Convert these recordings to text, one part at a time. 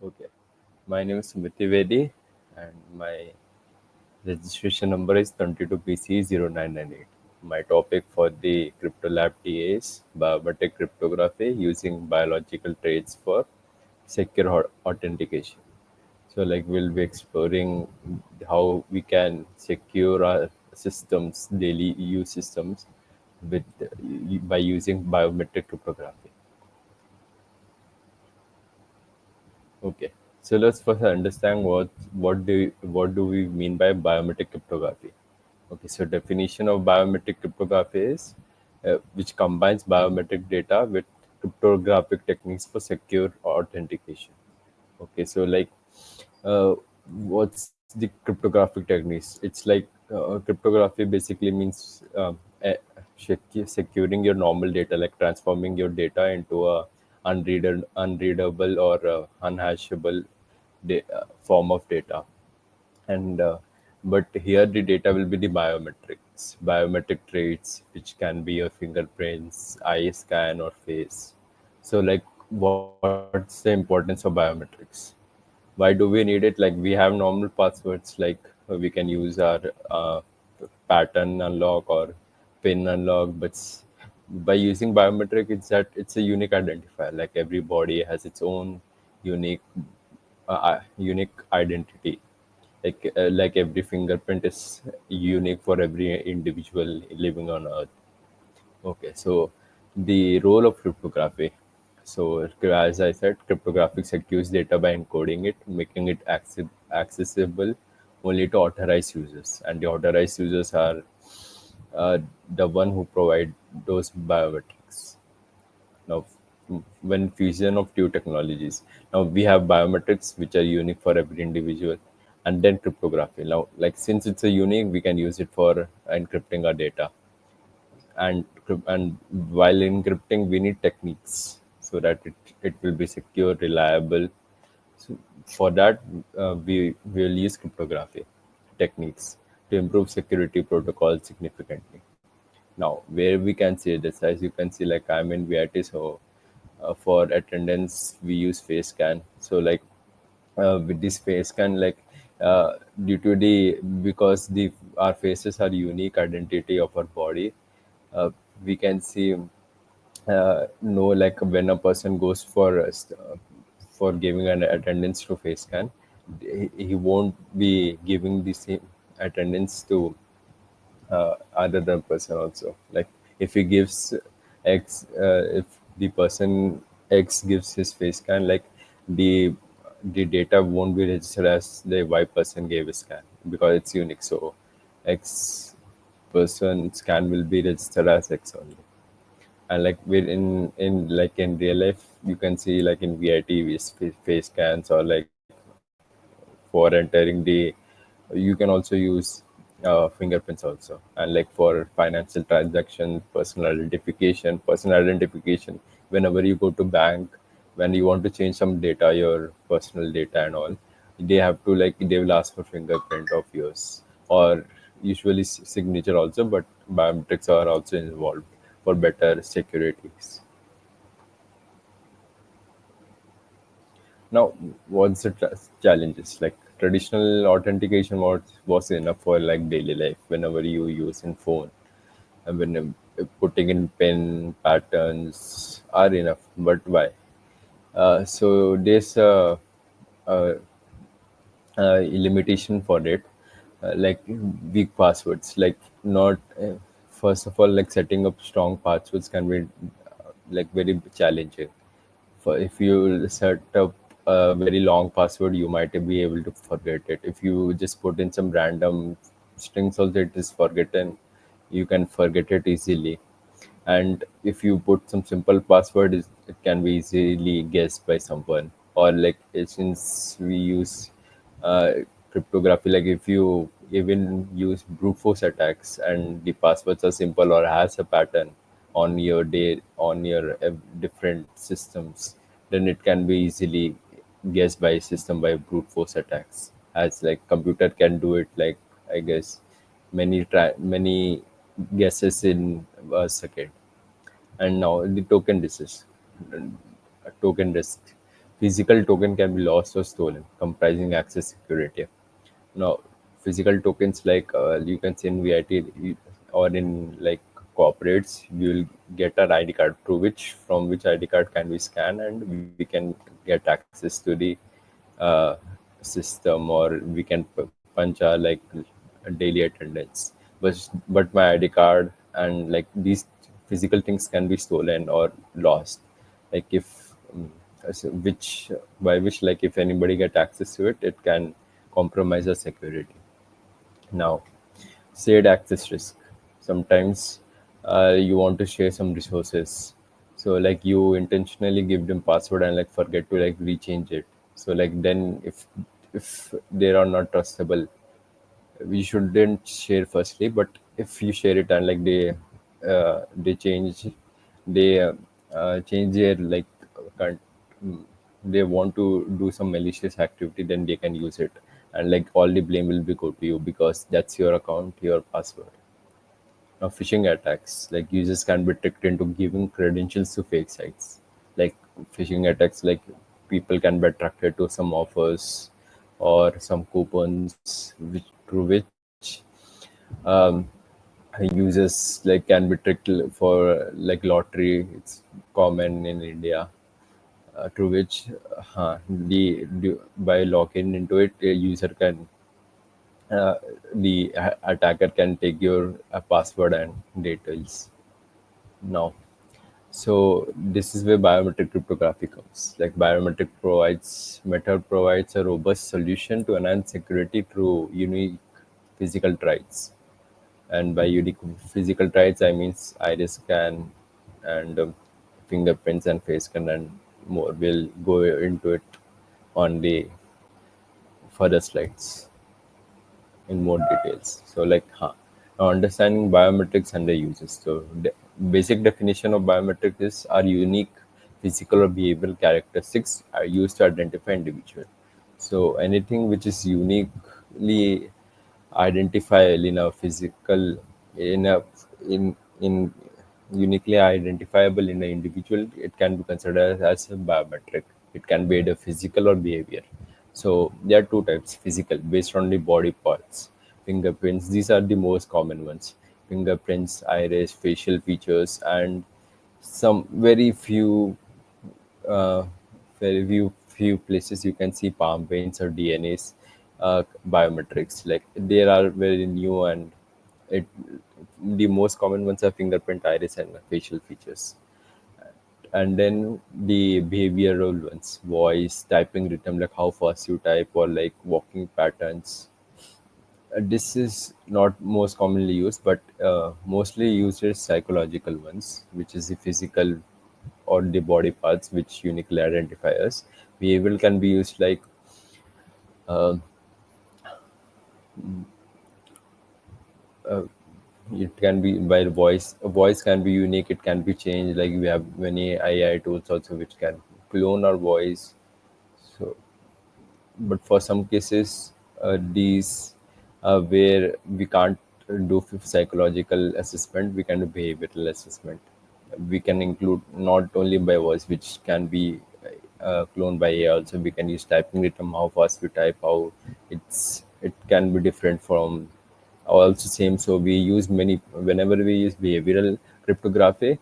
Okay. My name is Smriti Vedi and my registration number is 22PC0998. My topic for the Crypto Lab TA is biometric cryptography using biological traits for secure authentication. So, like, we'll be exploring how we can secure our systems, daily use systems, with by using biometric cryptography. Okay, so let's first understand what do we mean by biometric cryptography. Okay, so definition of biometric cryptography is which combines biometric data with cryptographic techniques for secure authentication. Okay, so like, uh, what's the cryptographic techniques? It's like cryptography basically means securing your normal data, like transforming your data into a unreadable or unhashable form of data. And but here the data will be the biometric traits, which can be your fingerprints, eye scan, or face. So, like, what's the importance of biometrics? Why do we need it? Like, we have normal passwords, like we can use our pattern unlock or pin unlock, but by using biometric, it's a unique identifier. Like, every body has its own unique unique identity. Like every fingerprint is unique for every individual living on earth. Okay, so the role of cryptography. So, as I said, cryptographic secures data by encoding it, making it accessible only to authorized users, and the authorized users are the one who provide those biometrics. Now, when fusion of two technologies, now we have biometrics which are unique for every individual, and then cryptography. Now, like, since it's a unique, we can use it for encrypting our data, and while encrypting we need techniques so that it will be secure, reliable. So for that, we will use cryptography techniques to improve security protocols significantly. Now, where we can see this, as you can see, like, I'm in VIT, so for attendance we use face scan. So, like, with this face scan, like, due to the because the our faces are unique identity of our body, uh, we can see, know, like, when a person goes for giving an attendance to face scan, he won't be giving the same attendance to other than person also. Like, if he gives if the person X gives his face scan, like, the the data won't be registered as the Y person gave a scan because it's unique. So X person scan will be registered as X only. And, like, we're in real life, you can see, like, in VIT face scans, or like for entering the, you can also use fingerprints also. And, like, for financial transaction, personal identification, whenever you go to bank, when you want to change some data, your personal data and all, they have to, like, they will ask for fingerprint of yours, or usually signature also, but biometrics are also involved for better securities. Now, what's the challenges? Like, traditional authentication was enough for, like, daily life whenever you use in phone, and when putting in pin patterns are enough. But why? So there's a limitation for it, like weak passwords. Like, not first of all, like, setting up strong passwords can be like very challenging. For if you set up a very long password, you might be able to forget it. If you just put in some random strings also, it is forgotten. You can forget it easily. And if you put some simple password, it can be easily guessed by someone. Or, like, since we use uh, cryptography, like, if you even use brute force attacks and the passwords are simple or has a pattern on your different systems, then it can be easily guessed by system by brute force attacks, as, like, computer can do it, like, I guess, many guesses in a second. And now the token risk. Physical token can be lost or stolen, comprising access security. Now, physical tokens like you can see in VIT or in like corporates, you will get an ID card through which from which ID card can we scan and we can get access to the uh, system, or we can punch our like daily attendance. But my ID card and like these physical things can be stolen or lost. Like if which by which like if anybody get access to it, it can compromise the security. Now, shared access risk. Sometimes you want to share some resources, so like you intentionally give them password and like forget to like rechange it. So like then if they are not trustable, we shouldn't share firstly. But if you share it and like they change their like con- mm, they want to do some malicious activity, then they can use it, and like all the blame will be go to you because that's your account, your password. Now, phishing attacks, like users can be tricked into giving credentials to fake sites. Like phishing attacks, like people can be attracted to some offers or some coupons, which through which um, users like can be tricked for like lottery. It's common in India. Through which the by logging into it, a user can uh, the attacker can take your password and details. Now, so this is where biometric cryptography comes. Like biometric provides method provides a robust solution to enhance security through unique physical traits. And by unique physical traits, I means iris scan and fingerprints and face scan and more. We'll go into it on the further slides in more details. So, like, now understanding biometrics and their uses. So, the basic definition of biometrics is are unique physical or behavioral characteristics are used to identify individual. So, anything which is uniquely identifiable in a physical, in a in uniquely identifiable in an individual, it can be considered as a biometric. It can be either physical or behavior. So there are two types: physical, based on the body parts, fingerprints. These are the most common ones: fingerprints, iris, facial features, and some uh, very few places you can see palm prints or DNAs biometrics. Like they are very new, and it the most common ones are fingerprint, iris, and facial features. And then the behavioral ones: voice, typing rhythm, like how fast you type, or like walking patterns. This is not most commonly used, but mostly used is psychological ones, which is the physical or the body parts which uniquely identify us. Behavioral can be used like uh, it can be by voice. A voice can be unique, it can be changed. Like we have many AI tools also which can clone our voice. So but for some cases these where we can't do psychological assessment, we can do behavioral assessment. We can include not only by voice, which can be cloned by AI. Also we can use typing rhythm, how fast we type, how it can be different from also same. So we use many whenever we use behavioral cryptography,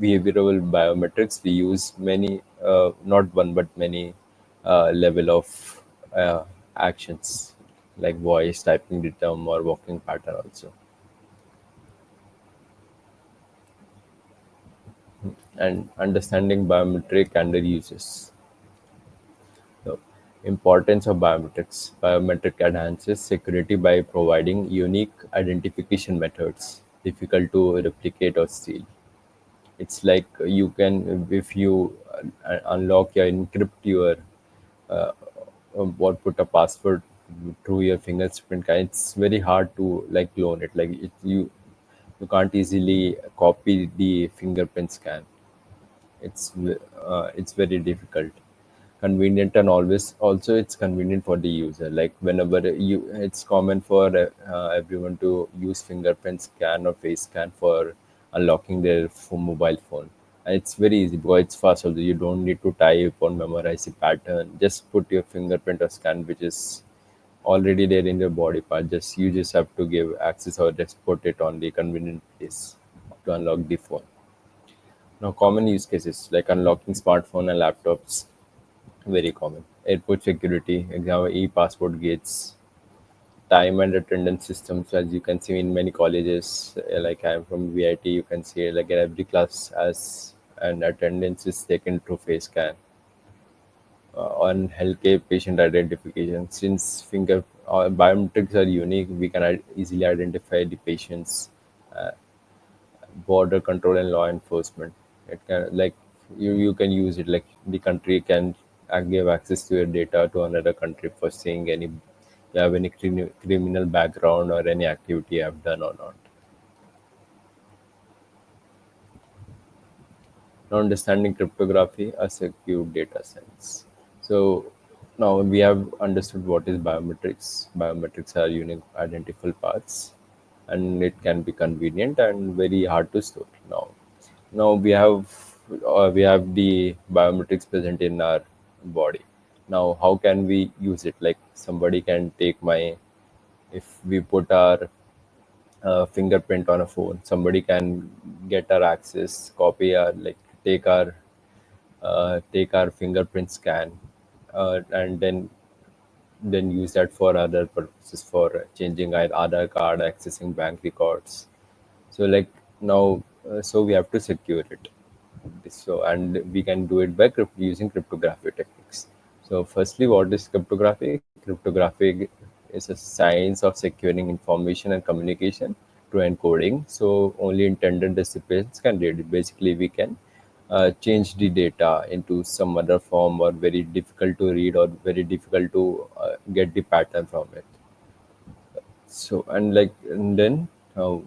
behavioral biometrics, we use many not one but many level of actions, like voice, typing rhythm, or walking pattern also. And understanding biometric and their uses. So, importance of biometrics. Biometric enhances security by providing unique identification methods difficult to replicate or steal. It's like you can, if you unlock or encrypt your uh, what put a password through your fingerprint, it's very hard to like clone it. Like you can't easily copy the fingerprint scan. It's very difficult. Convenient, and always also it's convenient for the user. Like whenever you, it's common for everyone to use fingerprint scan or face scan for unlocking their mobile phone. It's very easy because it's fast also. You don't need to type or memorize a pattern. Just put your fingerprint or scan, which is already there in your body part. Just you just have to give access or just put it on the convenient place to unlock the phone. Now, common use cases like unlocking smartphone and laptops, very common. Airport security, example, e-passport gates, time and attendance systems, as you can see in many colleges. Like I'm from VIT, you can see like in every class as an attendance is taken through face scan. On healthcare patient identification, since finger biometrics are unique, we can easily identify the patients. Border control and law enforcement, it can like you can use it like the country can give access to your data to another country for seeing any you have any criminal background or any activity you have done or not. Now, understanding cryptography, a secure data science. So now we have understood what is biometrics. Biometrics are unique identifiable parts, and it can be convenient and very hard to store. Now we have the biometrics present in our body. Now, how can we use it? Like somebody can take my if we put our fingerprint on a phone, somebody can get our access, copy our like take our fingerprint scan, and then use that for other purposes for changing our Aadhaar card, accessing bank records. So like now, so we have to secure it. So and we can do it by using cryptography techniques. So firstly, what is cryptography? Cryptography is a science of securing information and communication through encoding. So only intended recipients can read it. Basically, we can change the data into some other form or very difficult to read or very difficult to get the pattern from it. So and then uh,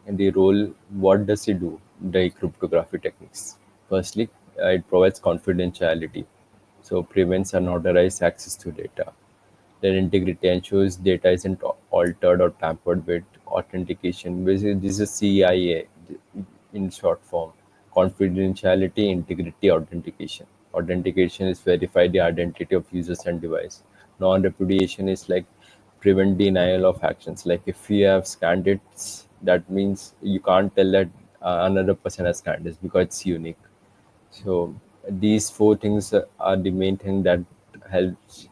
in the role, what does it do? The cryptography techniques. Firstly, it provides confidentiality, so prevents unauthorized access to data. Then integrity ensures data isn't altered or tampered with. Authentication, basically this is CIA in short form. Confidentiality, integrity, authentication. Authentication is verify the identity of users and device. Non-repudiation is like prevent denial of actions. Like if you have scanned it, that means you can't tell that another person has scanned it because it's unique. So these four things are the main thing that helps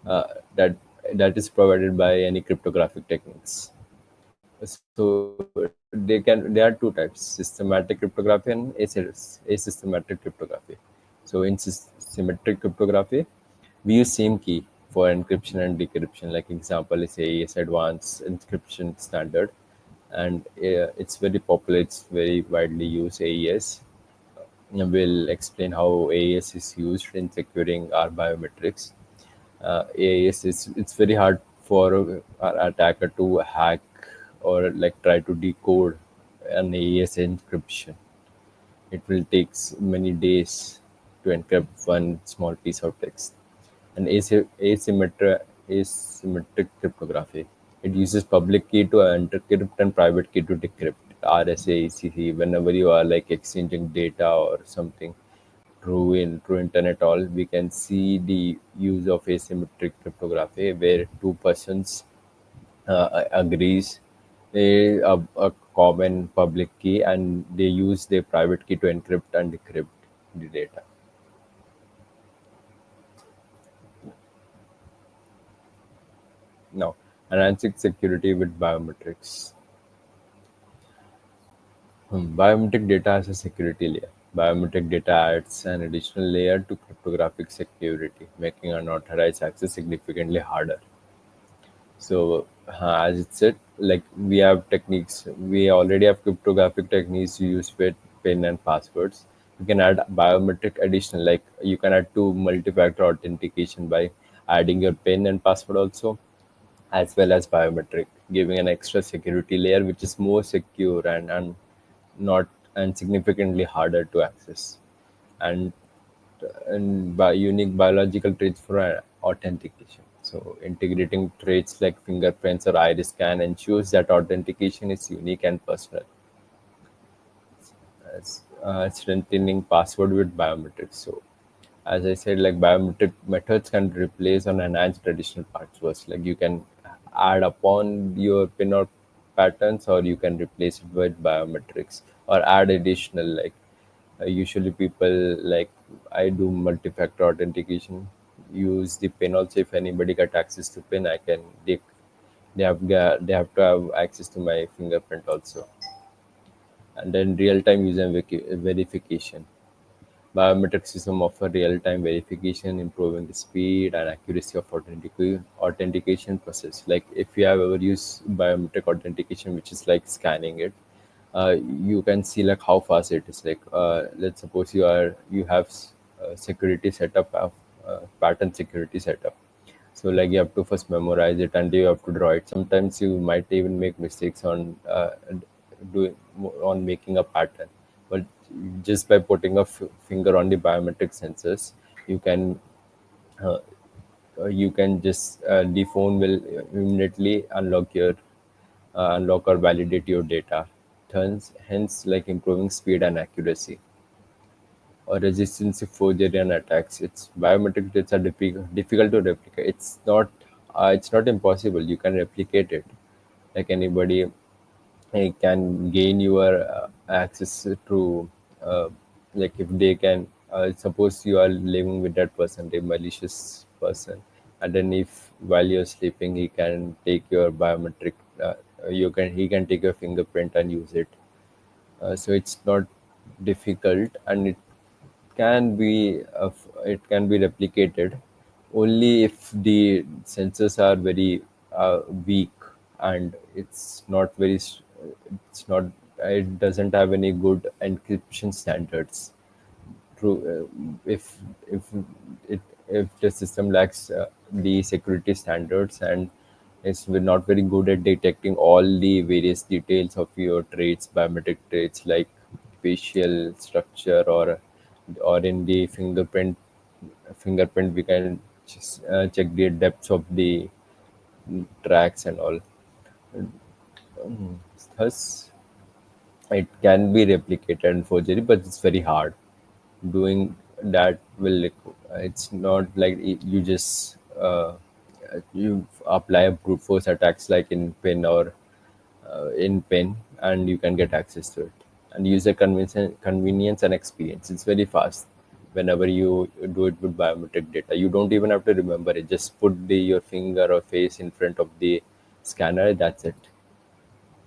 uh, that that is provided by any cryptographic techniques. So there are two types: systematic cryptography and asystematic cryptography. So in symmetric cryptography, we use same key for encryption and decryption. Like example is AES Advanced Encryption Standard, and it's very popular. It's very widely used AES. We'll explain how AES is used in securing our biometrics. AES is it's very hard for an attacker to hack or like try to decode an AES encryption. It will take many days to encrypt one small piece of text. And asymmetric cryptography. It uses public key to encrypt and private key to decrypt. RSA, ECC. Whenever you are like exchanging data or something through internet, all we can see the use of asymmetric cryptography where two persons agrees a common public key and they use their private key to encrypt and decrypt the data. Now, enhancing security with biometrics. Biometric data has a security layer. Biometric data adds an additional layer to cryptographic security, making unauthorized access significantly harder. So, as it said, like we have techniques, we already have cryptographic techniques used with PIN and passwords. You can add biometric additional, like you can add to multi-factor authentication by adding your PIN and password also, as well as biometric, giving an extra security layer which is more secure and not and significantly harder to access. And by unique biological traits for authentication. So integrating traits like fingerprints or iris scan ensures that authentication is unique and personal. strengthening password with biometrics. So as I said, like biometric methods can replace or enhance traditional passwords. Like you can add upon your pin or patterns, or you can replace it with biometrics or add additional. Like usually people, like I do multi-factor authentication. Use the pin also. If anybody got access to pin, I can they have to have access to my fingerprint also. And then real-time user verification. Biometric system offer real-time verification, improving the speed and accuracy of authentication process. Like if you have ever used biometric authentication, which is like scanning it, you can see like how fast it is. Like let's suppose you have security setup, pattern security setup. So like you have to first memorize it and you have to draw it. Sometimes you might even make mistakes on doing on making a pattern, but just by putting a finger on the biometric sensors, you can uh, you can just the phone will immediately unlock or validate your data. Hence like improving speed and accuracy or resistance to forgery and attacks. It's biometric data are difficult to replicate. It's not impossible. You can replicate it. Like anybody can gain your access to like if they can suppose you are living with that person, the malicious person, and then if while you're sleeping he can take your biometric you can he can take your fingerprint and use it. So it's not difficult, and it can be replicated only if the sensors are very weak, and it's not it doesn't have any good encryption standards. True. It if the system lacks the security standards and is not very good at detecting all the various details of your traits, biometric traits like facial structure, or in the fingerprint we can just, check the depths of the tracks and all. Thus, it can be replicated in forgery, but it's very hard. Doing that it's not like you just you apply a brute force attacks like in pin or in pin, and you can get access to it. And user convenience and experience, it's very fast. Whenever you do it with biometric data, you don't even have to remember it. Just put your finger or face in front of the scanner, that's it.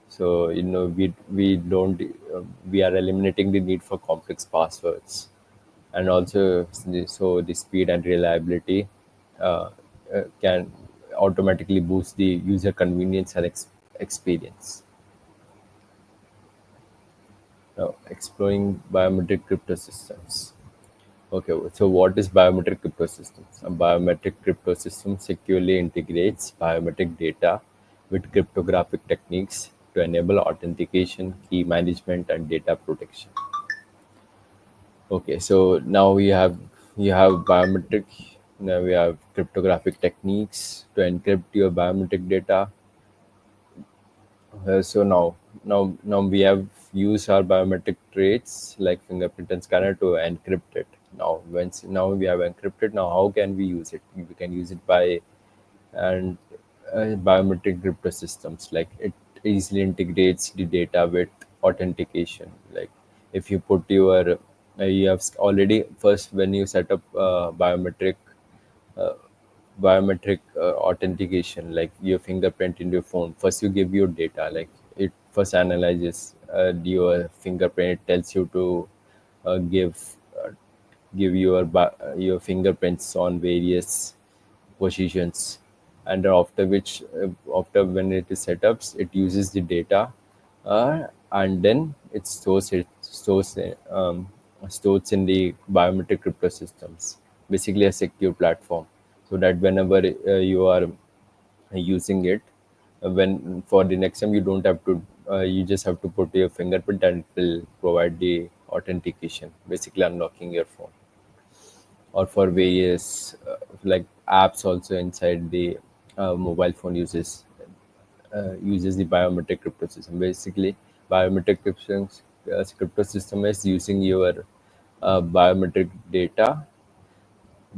So we don't we are eliminating the need for complex passwords. And also the speed and reliability can automatically boost the user convenience and experience. Now exploring biometric crypto systems. Okay, so what is biometric crypto systems? A biometric crypto system securely integrates biometric data with cryptographic techniques to enable authentication, key management, and data protection. Okay, so now you have biometric. Now we have cryptographic techniques to encrypt your biometric data. So now we have used our biometric traits like fingerprint and scanner to encrypt it. Now we have encrypted. Now how can we use it? We can use it by and biometric crypto systems. Like it easily integrates the data with authentication. Like if you put your you have already first when you set up uh, biometric authentication, like your fingerprint in your phone. First you give your data, like it first analyzes your fingerprint. It tells you to uh, give uh, give your fingerprints on various positions, and after which after when it is set up, it uses the data, and then stores in the biometric crypto systems, basically a secure platform, so that whenever you are using it, when for the next time you don't have to you just have to put your fingerprint and it will provide the authentication, basically unlocking your phone. Or for various like apps also inside the mobile phone uses the biometric crypto system. Basically, biometric crypto crypto system is using your biometric data,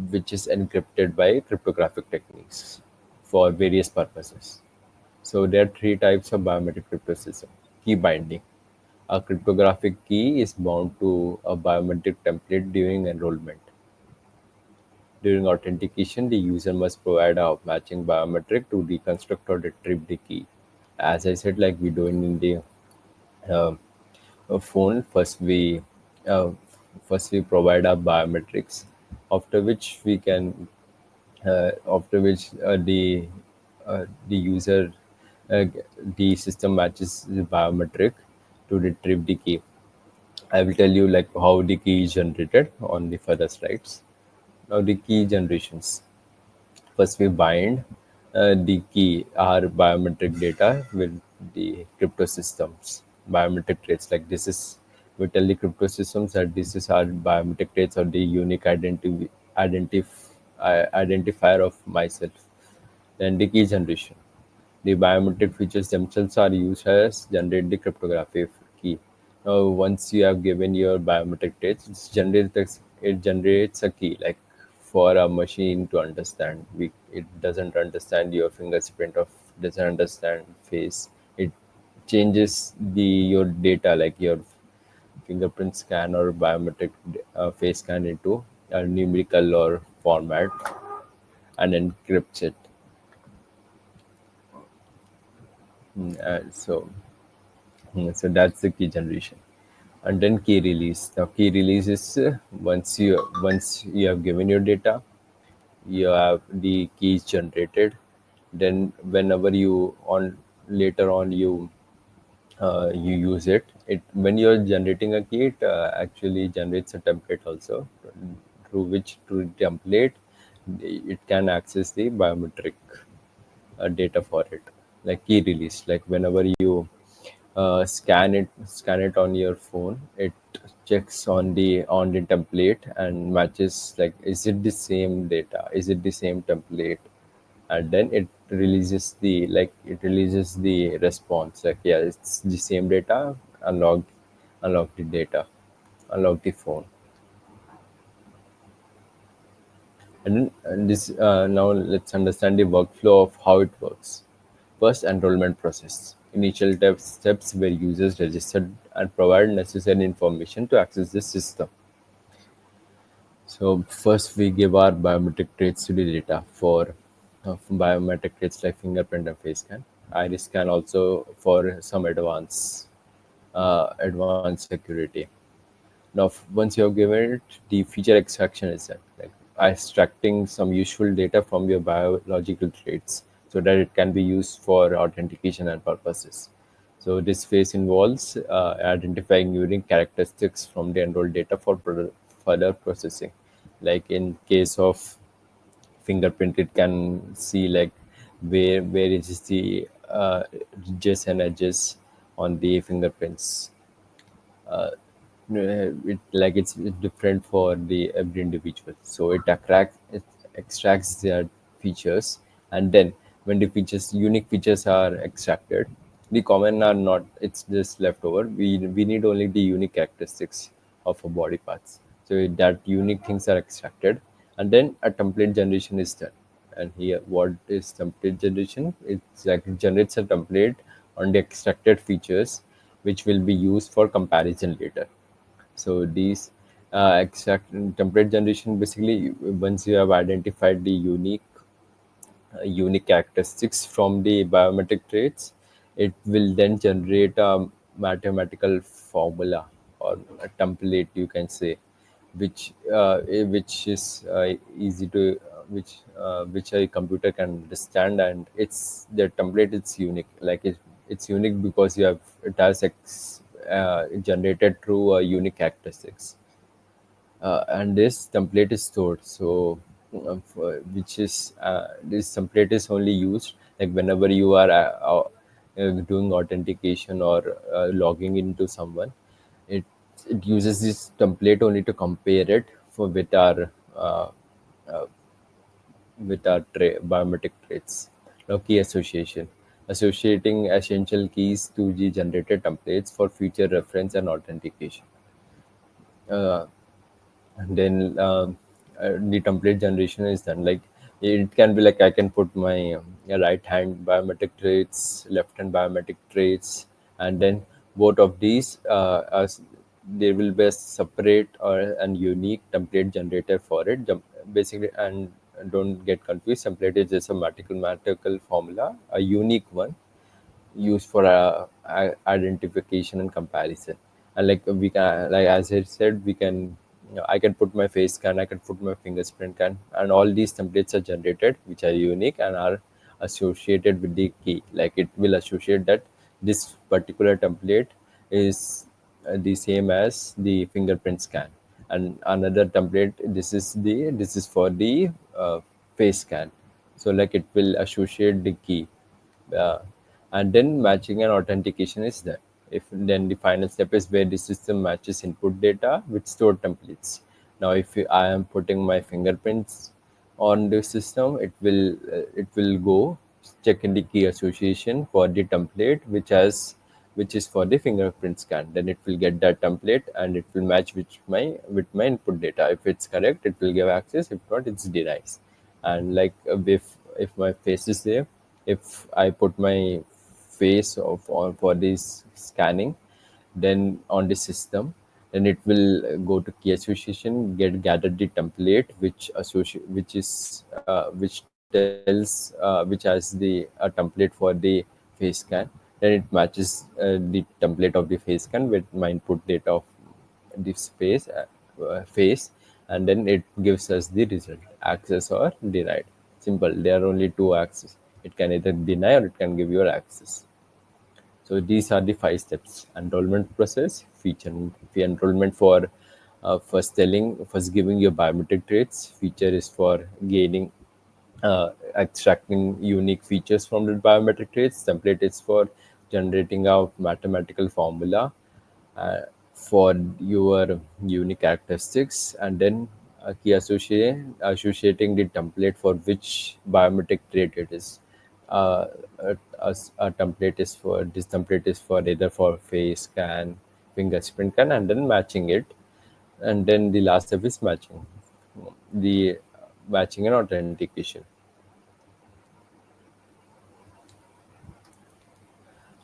which is encrypted by cryptographic techniques for various purposes. So there are three types of biometric crypto system. Key binding. A cryptographic key is bound to a biometric template during enrollment. During authentication, the user must provide a matching biometric to reconstruct or retrieve the key. As I said, like we do in the uh, phone, uh, first we provide our biometrics, after which we can after which the user uh, the system matches the biometric to retrieve the key. I will tell you like how the key is generated on the further slides. Now the key generations. First, we bind the key, our biometric data, with the crypto systems, biometric traits. Like this is, we tell the crypto systems that this is our biometric traits or the unique identifier of myself. Then the key generation. The biometric features themselves are used as generate the cryptographic key. Now, once you have given your biometric traits, it generates a key like for a machine to understand. It doesn't understand your fingerprint or doesn't understand face. It changes your data like your fingerprint scan or biometric face scan into a numerical or format and encrypts it. So that's the key generation, and then key release. Now key release is once you have given your data, you have the keys generated. Then whenever you on later on you use it. It when you're generating a key, it actually generates a template also, through the template it can access the biometric data for it, like key release. Like whenever you scan it on your phone, it checks on the template and matches like is it the same data, is it the same template, and then it releases the response like yeah, it's the same data. Unlock the data, unlock the phone. And now let's understand the workflow of how it works. First, enrollment process. Initial steps where users register and provide necessary information to access the system. So first, we give our biometric traits to the data for biometric traits like fingerprint and face scan. Iris scan also for some advanced security. Now, once you have given it, the feature extraction is done, like extracting some useful data from your biological traits so that it can be used for authentication and purposes. So this phase involves identifying unique characteristics from the enrolled data for further processing. Like in case of fingerprint, it can see like where is the ridges and edges on the fingerprints. It's different for the every individual, so it extracts their features, and then when the features unique features are extracted, the common are not, it's just left over. We need only the unique characteristics of our body parts, so that unique things are extracted, and then a template generation is done. And here, what is template generation? It's like it generates a template on the extracted features, which will be used for comparison later. So these exact template generation, basically once you have identified the unique characteristics from the biometric traits, it will then generate a mathematical formula or a template, you can say, which is easy to which a computer can understand, and it's the template. It's unique, like it's unique because you have it has generated through unique characteristics, and this template is stored. So which is this template is only used like whenever you are doing authentication or logging into someone. It it uses this template only to compare it for uh, uh, with our biometric traits. Now, key association. associating essential keys to the generated templates for future reference and authentication. Uh, and then the template generation is done. Like it can be like I can put my right hand biometric traits, left hand biometric traits, and then both of these as there will be a separate or an unique template generator for it. Basically, and don't get confused. Template is just a mathematical formula, a unique one used for identification and comparison. And like we can, like as I said, we can, I can put my face scan, I can put my fingerprint scan, and all these templates are generated which are unique and are associated with the key. Like it will associate that this particular template is the same as the fingerprint scan, and another template, this is for the face scan. So like it will associate the key, uh, and then matching and authentication is done. If then the final step is where the system matches input data with stored templates. Now, if I am putting my fingerprints on the system, it will go check in the key association for the template which is for the fingerprint scan. Then it will get that template and it will match with my input data. If it's correct, it will give access. If not, it's denies. And like if my face is there, if I put my face of on for this scanning, then on the system, then it will go to key association, get gather the template which tells which has the a template for the face scan. Then it matches the template of the face scan with my input data of this face, and then it gives us the result, access or denied. Simple. There are only two access. It can either deny or it can give you access. So these are the five steps: enrollment process, feature enrollment for first giving your biometric traits. Feature is for gaining, extracting unique features from the biometric traits. Template is for generating a mathematical formula uh, for your unique characteristics, and then associating the template for which biometric trait it is. Uh, a template is for this template is for either for face scan, fingerprint scan, and then matching it. And then the last step is the matching and authentication.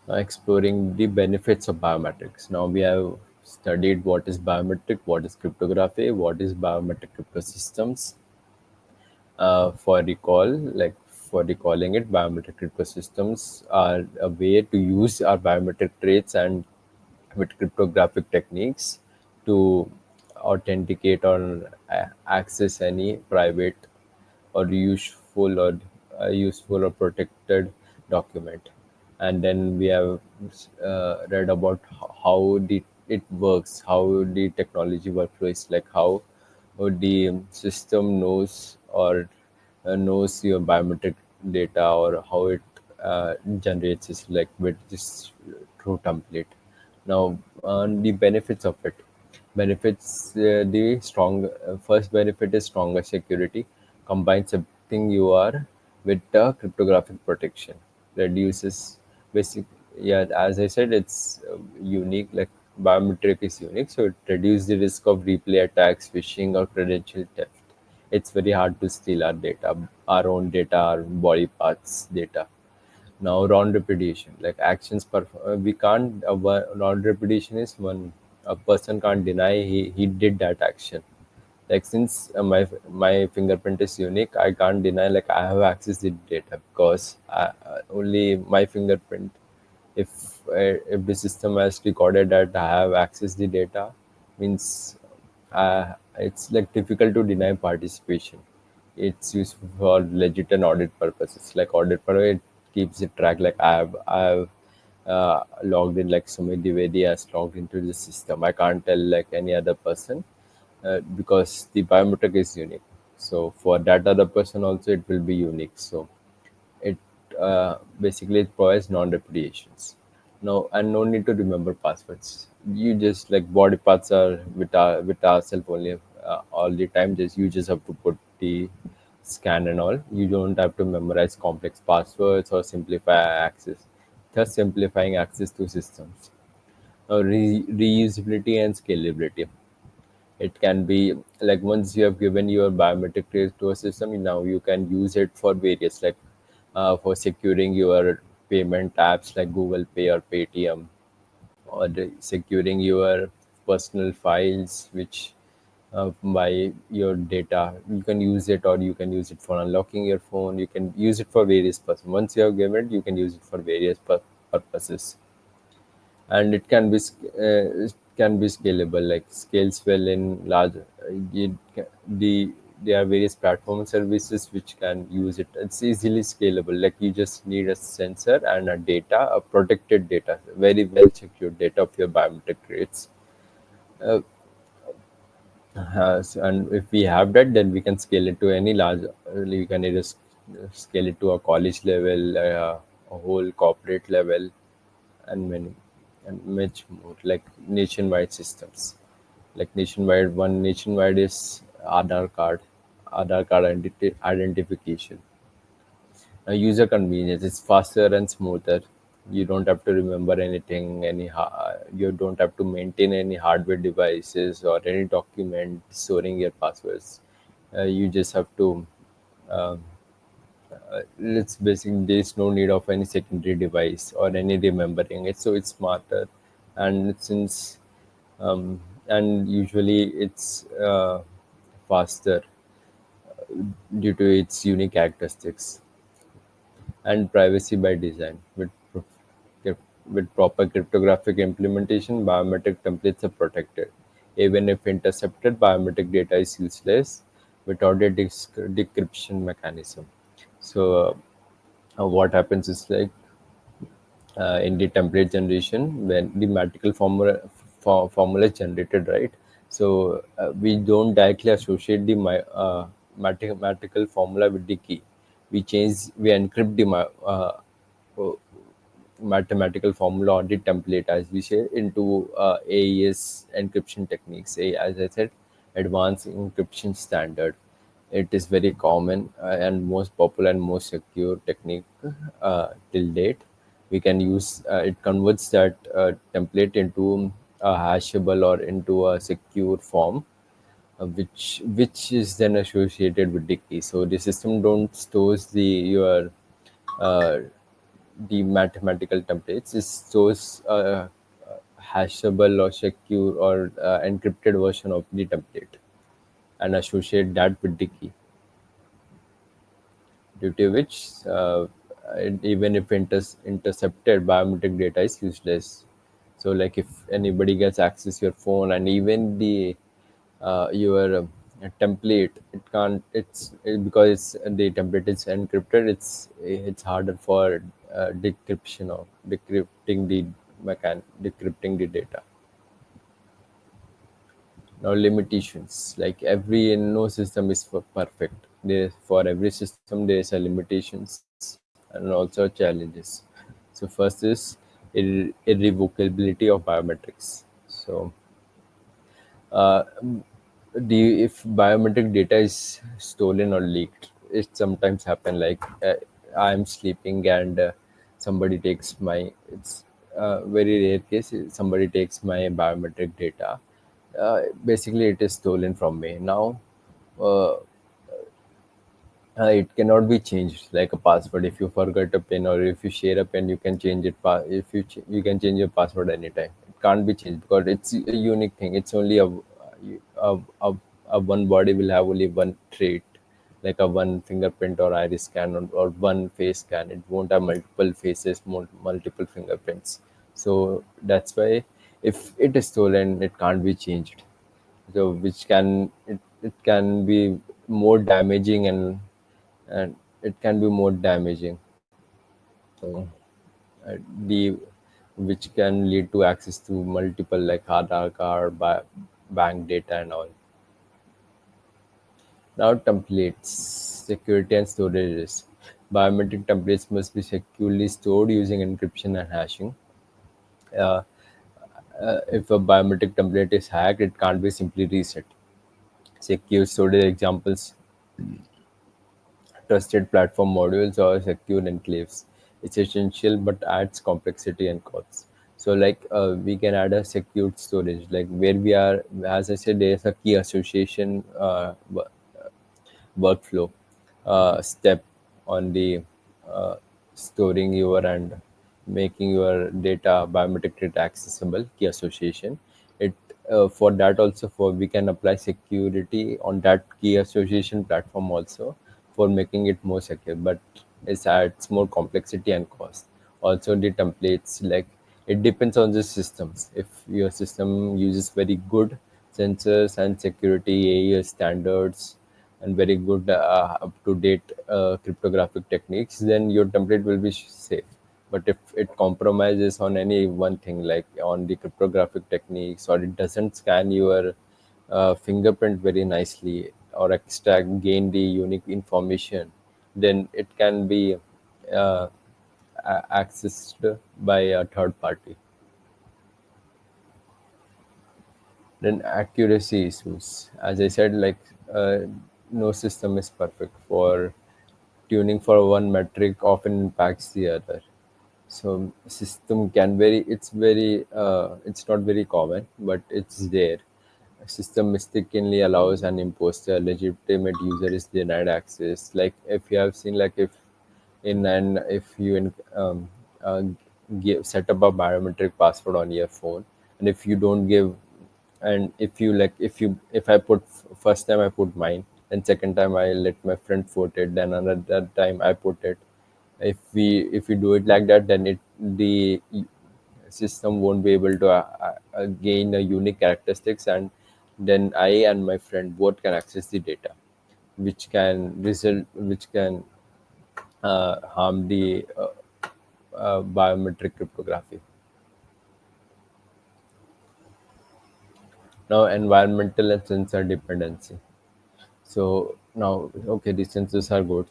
Exploring the benefits of biometrics. Now we have studied what is biometric, what is cryptography, what is biometric crypto systems. For recall, like for recalling it, biometric crypto systems are a way to use our biometric traits and with cryptographic techniques to authenticate or access any private or useful or protected document. And then we have read about how it works, how the technology workflow is, like how the system knows your biometric data, or how it generates this, like with this true template. Now, the benefits of it. Benefits, the strong first benefit is stronger security. Combines everything you are with the cryptographic protection. Reduces basic, yeah, as I said, it's unique. Like biometric is unique, so it reduces the risk of replay attacks, phishing, or credential theft. It's very hard to steal our data, our own data, our body parts data. Now, round repetition, like actions per we can't. Round repetition is when a person can't deny he did that action. Like since my fingerprint is unique, I can't deny like I have access to the data because only my fingerprint. If the system has recorded that I have access the data, means it's like difficult to deny participation. It's used for legit and audit purposes. Like audit purpose, it keeps it track. Like I have logged in, like Sumit Dwivedi has logged into the system. I can't tell like any other person because the biometric is unique. So for that other person also it will be unique. So it basically it provides non-repetitions. No, and no need to remember passwords. You just like body parts are with ourselves only all the time. Just you just have to put the scan and all. You don't have to memorize complex passwords or simplify access, thus simplifying access to systems. Now, reusability and scalability. It can be like once you have given your biometric trace to a system, now you can use it for various, like for securing your payment apps like Google Pay or Paytm, or securing your personal files, which by your data you can use it, or you can use it for unlocking your phone. You can use it for various purposes. Once you have given it, you can use it for various purposes. And it can be scalable, like scales well in large. The There are various platform services which can use it. It's easily scalable, like you just need a sensor and a protected data, very well secured data of your biometric traits. And if we have that, then we can scale it to any large. We can either scale it to a college level, a whole corporate level, and many and much more, like nationwide systems. Like nationwide, one nationwide is Aadhaar card identification. User convenience is faster and smoother. You don't have to remember anything. You don't have to maintain any hardware devices or any document storing your passwords. You just have to. Um, it's basically there's no need of any secondary device or any remembering it. So it's smarter, and since and usually it's faster due to its unique characteristics. And privacy by design. With proper cryptographic implementation, biometric templates are protected. Even if intercepted, biometric data is useless without a decryption mechanism. So, what happens is like in the template generation, when the formula is generated, right? So we don't directly associate the mathematical formula with the key. We encrypt the uh, mathematical formula on the template, as we say, into AES encryption techniques. As I said, advanced encryption standard. It is very common and most popular and most secure technique till date. We can use it converts that template into a hashable or into a secure form, which is then associated with the key. So the system don't stores uh, the mathematical templates. It stores hashable or secure or encrypted version of the template and associate that with the key, due to which even if intercepted, biometric data is useless. So like if anybody gets access your phone, and even the your template, it can't because the template is encrypted. It's harder for decrypting the data. Now limitations, like every no system is for perfect. For every system there is a limitations and also challenges. So first is irrevocability of biometrics. So uh, if biometric data is stolen or leaked, it sometimes happen, like I'm sleeping and somebody takes my it's very rare case, somebody takes my biometric data. Basically it is stolen from me now. uh, it cannot be changed like a password. If you forget a pin, or if you share a pin, you can change it. If you can change your password anytime. It can't be changed because it's a unique thing. It's only a one body will have only one trait, like a one fingerprint or iris scan, or one face scan. It won't have multiple faces, multiple fingerprints. So that's why if it is stolen, it can't be changed. So which it can be more damaging, and it can be more damaging. So the which can lead to access to multiple, like Aadhaar card, bank data and all. Now templates, security and storage. Biometric templates must be securely stored using encryption and hashing. uh, if a biometric template is hacked, it can't be simply reset. Secure storage examples trusted platform modules or secure enclaves. It's essential but adds complexity and costs. So like we can add a secured storage, like where we are, as I said, there's a key association workflow step on the uh, storing your and making your data biometric data accessible, key association. It For that also, for we can apply security on that key association platform also, for making it more secure, but it adds more complexity and cost. Also the templates, like it depends on the systems. If your system uses very good sensors and security AES standards and very good up to date cryptographic techniques, then your template will be safe. But if it compromises on any one thing, like on the cryptographic techniques, or it doesn't scan your fingerprint very nicely, or extract gain the unique information, then it can be uh, accessed by a third party. Then accuracy issues. As I said, like no system is perfect. For tuning for one metric often impacts the other. So system can vary. It's not very common, but it's there. A system mistakenly allows an imposter, legitimate user is denied access. Like if you have seen, like if you uh, set up a biometric password on your phone, and if you don't give, and if I put first time I put mine, and second time I let my friend put it, then another time I put it. If we do it like that, then the system won't be able to gain a unique characteristics, and then I and my friend both can access the data, which can harm the biometric cryptography. Now, environmental and sensor dependency. So now, okay, the sensors are good.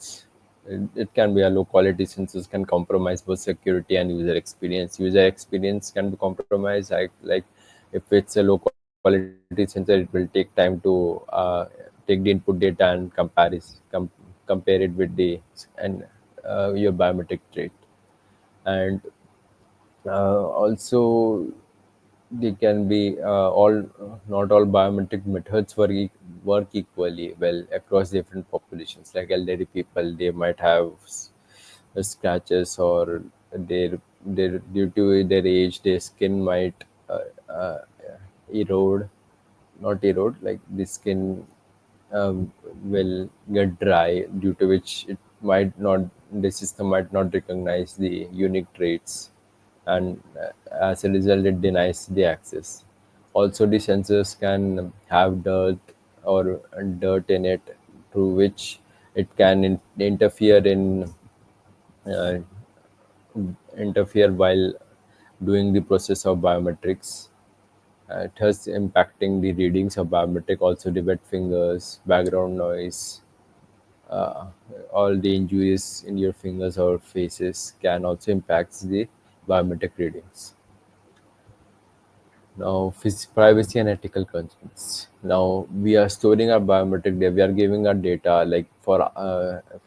It can be a low quality sensors can compromise both security and user experience. User experience can be compromised. Like if it's a low quality sensor, it will take time to take the input data and compare it with the and your biometric trait. And also they can be all not all biometric methods work equally well across different populations. Like elderly people, they might have scratches, or their due to their age, their skin might uh, erode, not erode, like the skin will get dry, due to which it might not the system might not recognize the unique traits, and as a result it denies the access. Also the sensors can have dirt in it, through which it can interfere in uh, interfere while doing the process of biometrics, thus impacting the readings of biometric. Also the wet fingers, background noise, uh, all the injuries in your fingers or faces can also impact the biometric readings. Now, privacy and ethical concerns. Now, we are storing our biometric data. We are giving our data. Like for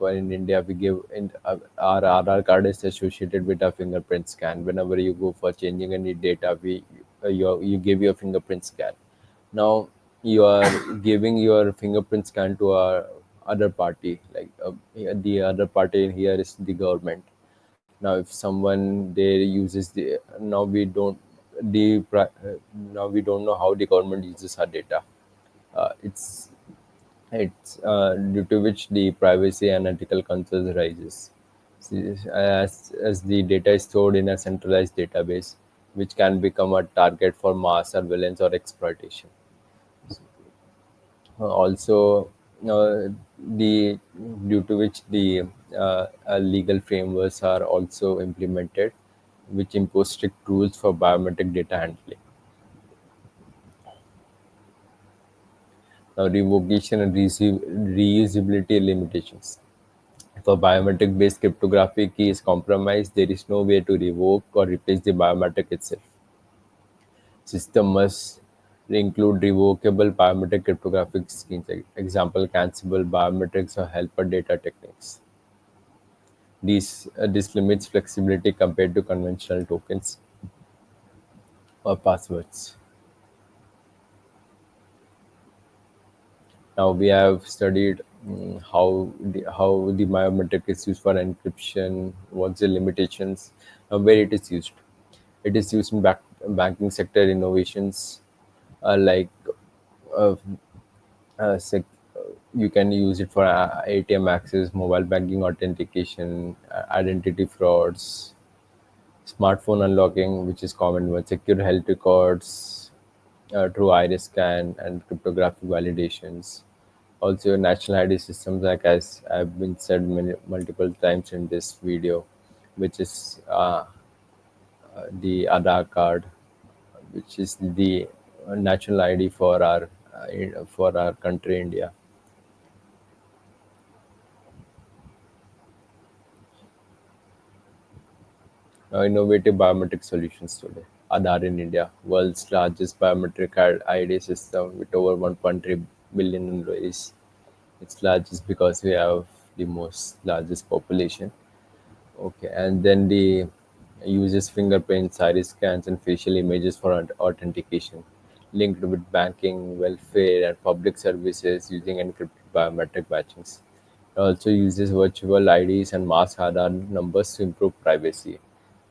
in India, we give our Aadhaar card is associated with our fingerprint scan. Whenever you go for changing any data, you give your fingerprint scan. Now, you are giving your fingerprint scan to our other party. Like the other party here is the government. Now if someone there uses the now we don't the pri- now we don't know how the government uses our data. Uh, it's it's due to which the privacy and ethical concerns rises. See, as the data is stored in a centralized database, which can become a target for mass surveillance or exploitation. Also, the due to which the legal frameworks are also implemented, which impose strict rules for biometric data handling. Now, revocation and reusability limitations. If a biometric based cryptographic key is compromised, there is no way to revoke or replace the biometric itself. System must include revocable biometric cryptographic schemes, example, cancelable biometrics or helper data techniques. This limits flexibility compared to conventional tokens or passwords. Now we have studied how the biometric is used for encryption, what's the limitations, and where it is used. It is used in banking sector innovations, like uh, sec- you can use it for ATM access, mobile banking authentication, identity frauds, smartphone unlocking, which is common one, secure health records through iris scan and cryptographic validations. Also, national ID systems, like as I've been said multiple times in this video, which is the Aadhaar card, which is the national ID for our country, India. Innovative biometric solutions today. Aadhaar in India, world's largest biometric ID system with over 1.3 billion employees. It's largest because we have the most largest population. Okay, and then the uses fingerprints, iris scans, and facial images for authentication, linked with banking, welfare, and public services using encrypted biometric matchings. It also uses virtual IDs and mask Aadhaar numbers to improve privacy.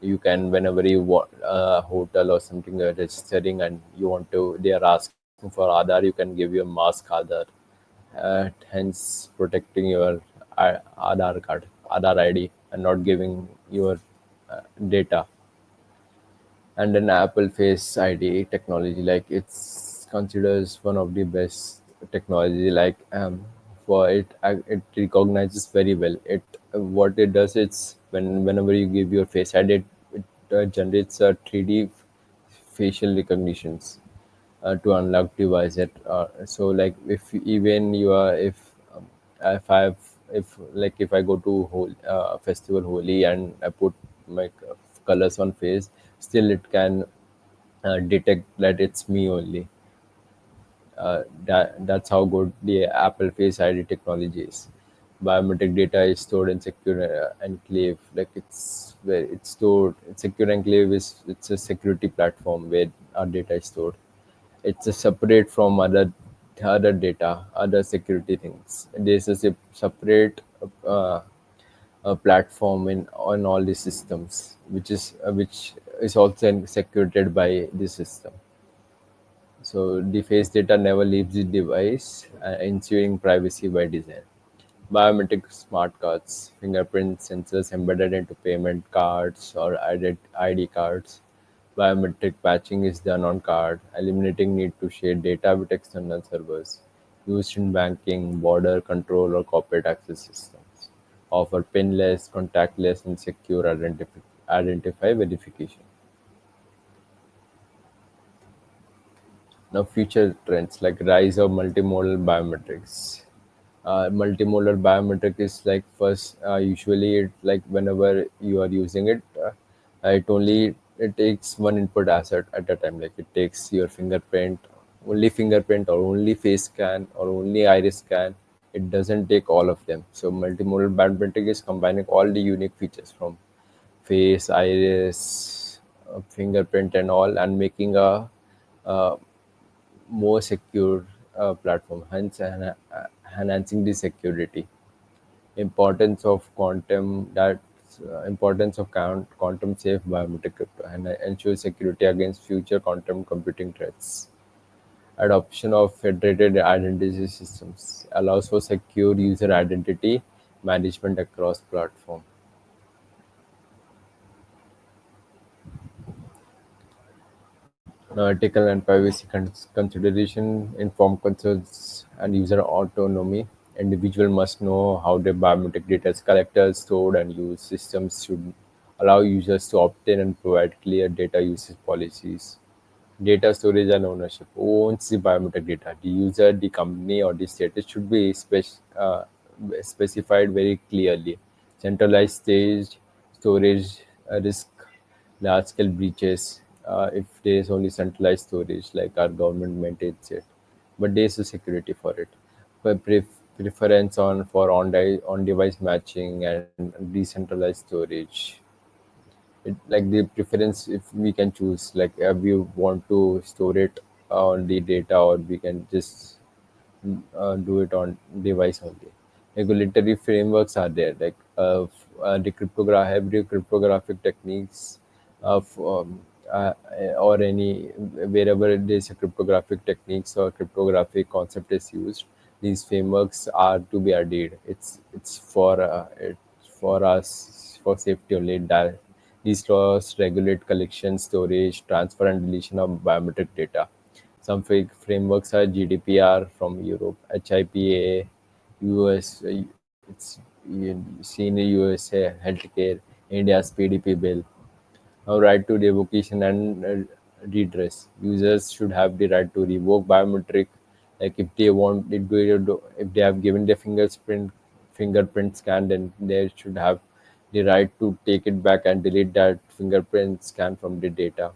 You can, whenever you want a hotel or something registering and you want to, they are asking for Aadhaar, you can give your mask Aadhaar, hence protecting your Aadhaar card, Aadhaar ID, and not giving your data. And then Apple Face ID technology, like it's considers one of the best technology. Like for it, it recognizes very well. It what it does, it's whenever you give your Face ID, it generates a 3D facial recognitions to unlock device it. So like if even you are if I've if like if I go to whole festival Holi and I put my colors on face, still it can detect that it's me only. That's how good the Apple Face ID technology is. Biometric data is stored in secure enclave. Like it's stored. Secure enclave is it's a security platform where our data is stored. It's a separate from other data, other security things. There's a separate platform in on all the systems, which is also secured by the system. So the face data never leaves the device, ensuring privacy by design. Biometric smart cards, fingerprint sensors embedded into payment cards or ID cards. Biometric patching is done on card, eliminating need to share data with external servers. Used in banking, border control, or corporate access systems. Offer pinless, contactless, and secure identify verification. Now, future trends like rise of multimodal biometrics. Multimodal biometric is like first, usually it like whenever you are using it, it takes one input asset at a time. Like it takes your fingerprint or only face scan or only iris scan. It doesn't take all of them. So multimodal biometric is combining all the unique features from face, iris, fingerprint, and all, and making a uh, more secure platform, hence enhancing the security. Importance of quantum that Importance of quantum safe biometric crypto and ensure security against future quantum computing threats. Adoption of federated identity systems allows for secure user identity management across platform. Ethical and privacy consideration, informed concerns, and user autonomy. Individual must know how their biometric data is collected, stored, and used. Systems should allow users to obtain and provide clear data usage policies. Data storage and ownership. Who owns the biometric data? The user, the company, or the state? It should be specified very clearly. Centralized stage storage risk large scale breaches if there is only centralized storage like our government maintains it, but there is a security for it. But preference on device matching and decentralized storage. It like the preference, if we can choose, like if we want to store it on the data, or we can just do it on device only. Regulatory frameworks are there, like every cryptographic techniques of or any wherever there's a cryptographic techniques or cryptographic concept is used, these frameworks are to be adhered. It's for us for safety only. That these laws regulate collection, storage, transfer, and deletion of biometric data. Some fake frameworks are GDPR from Europe, HIPAA, US, it's seen in USA, healthcare, India's PDP bill. Now, right to revocation and redress. Users should have the right to revoke biometric, like if they want, if they have given their fingerprint scan, then they should have the right to take it back and delete that fingerprint scan from the data.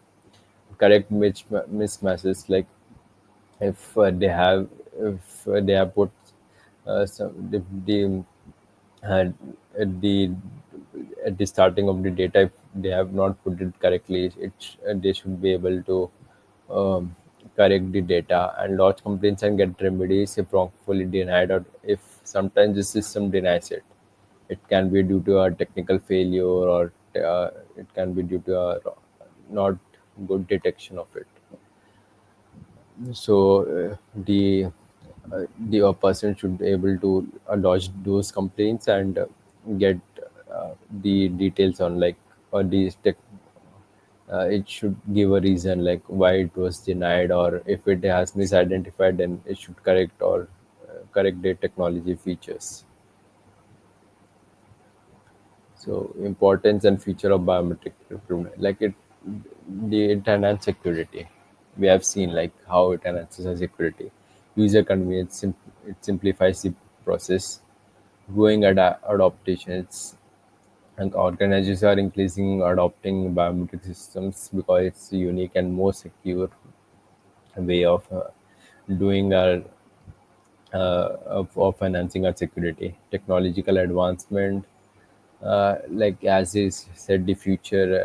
Correct mismatches, like if they have put the had at the starting of the data, if they have not put it correctly, they should be able to correct the data and lodge complaints and get remedies if wrongfully denied, or if sometimes the system denies it. It can be due to a technical failure, or it can be due to a not good detection of it. So the person should be able to lodge those complaints and get the details on, like, or these tech. It should give a reason like why it was denied, or if it has misidentified, then it should correct, or correct the technology features. So importance and future of biometric improvement, like it enhances security. We have seen like how it enhances our security, user convenience. It simplifies the process, growing adaptations, and organizations are increasing adopting biometric systems because it's a unique and more secure way of doing our of enhancing our security. Technological advancement, like as is said, the future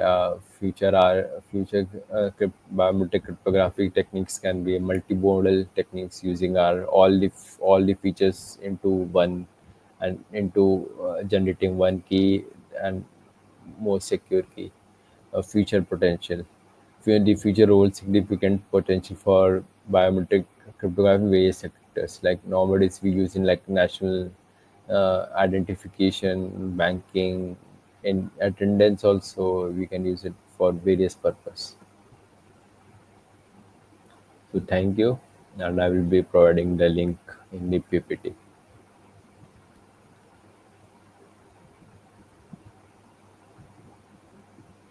biometric cryptographic techniques can be multimodal techniques using our all the features into one, and into generating one key and more secure key. Future potential. The future holds significant potential for biometric cryptography in various sectors. Like nowadays, we use in like national identification, banking, and attendance. Also, we can use it for various purpose. So thank you, and I will be providing the link in the PPT.